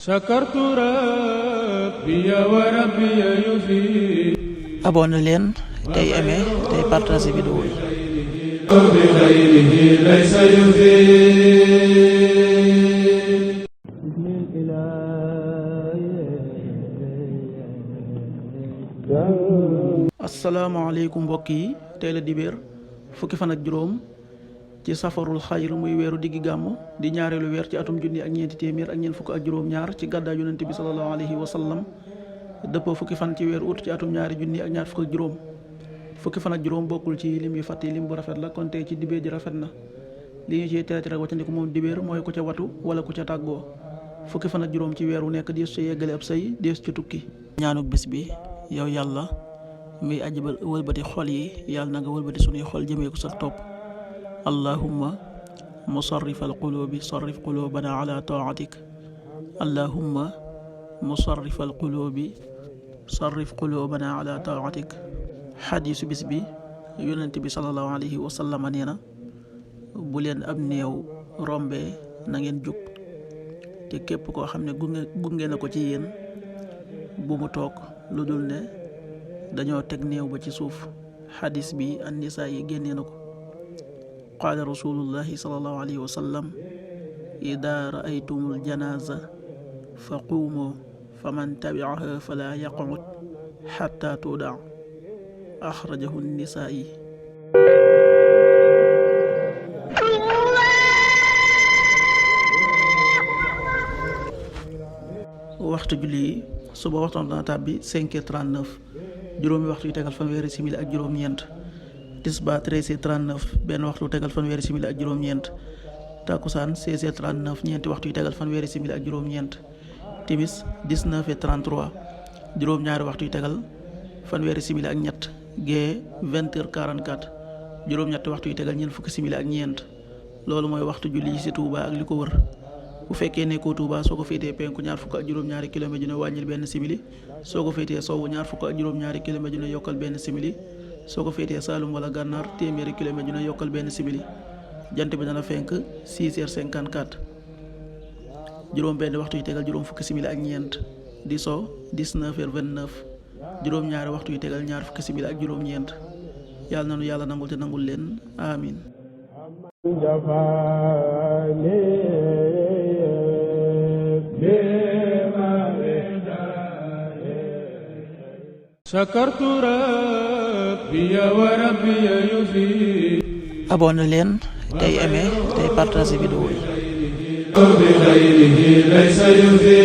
sakartu rabbi wa rabbi yufi. abonné leen tey aimé tey partagé vidéo yi. bi xayrihi laysa yufi. asalaamaaleykum mbokk yi tey la dibéer fukki fan ak juróom ci safarul xayr muy weeru diggi gàmmu di ñaareelu weer ci atum junni ak ñeenti téeméer ak ñeent fukk ak juróom-ñaar ci gàddaa yonente bi sallallahu alayhi wa sallam dëppoo fukki fan ci weeru ut ci atum ñaari junni ak ñaar fukk ak juróom fukki fan ak juróom bokkul ci lim yu fàtte lim bu rafet la kon tey ci dibéer ji rafet na li ñu ciy tere rek waccandiku moom dibéer mooy ku ca watu wala ku ca tàggoo fukki fan ak juróom ci weeru nekk dees ci yeggale ab sëy dees ci tukki. ñaanuk bés bi yow yàlla muy aji wëlbati xol yi yàlla na nga wëlbati sunuy xol jëmee ko sa topp allahumma musarrif alqulubi sarrif qulubana ala taatik allahumma musarrif alqulubi sarrif qulubana ala taatik. xadiisu bis bi yonent bi sallallahu alayhi wa sallam nee na bu leen ab néew rombee na ngeen jug te képp koo xam ne gunge na ko ci yéen bu mu toog lu dul ne dañoo teg néew ba ci suuf. xadis bi an-Nisaa yi génnee na ko. qaala rasulullahi sallallahu alayhi wa sallam ida raaytumul janaza fa quumu fa man tabiaha fala yaqud xatta tudaa axrajahu an-Nisaa yi. waxtu julli suba waxtaan dana tàbbi 5h39 juróomi waxtu yu tegal fanweeri simili ak juróom-ñeent. tisbaar 13h39 benn waxtu yu tegal fanweeri simili ak juróom-ñeent. takkusaan 16h39 ñeenti waxtu yu tegal fanweeri simili ak juróom-ñeent. timis 19h33 juróom-ñaari waxtu yu tegal fanweeri simili ak ñett. gee 20h44 juróom-ñetti waxtu yu tegal ñeent fukki simili ak ñeent. loolu mooy waxtu julli ci Touba ak li ko wër. bu fekkee nekkoo Touba soo ko féetee penku ñaar fukk ak juróom-ñaari kilomètre ju ne wàññil benn simili soo ko féetee sowwu ñaar fukk ak juróom-ñaari kilomètre ju ne yokkal benn simili soo ko féetee Saalum wala Gànnaar téeméeri kilomètre ju ne yokkal benn simili. jant bi dana fenk 6h54 juróom benn waxtu yu tegal juróom fukki simili ak ñeent di so 19h29 juróom-ñaari waxtu yu tegal ñaar fukki simili ak juróom-ñeent. yàlla nanu yàlla nangul te nangul leen amin. sakartu rabbi wa rabbi yufi. abonné leen tey aimé tey partagé vidéo yi. bi xayrihi laysa yufi.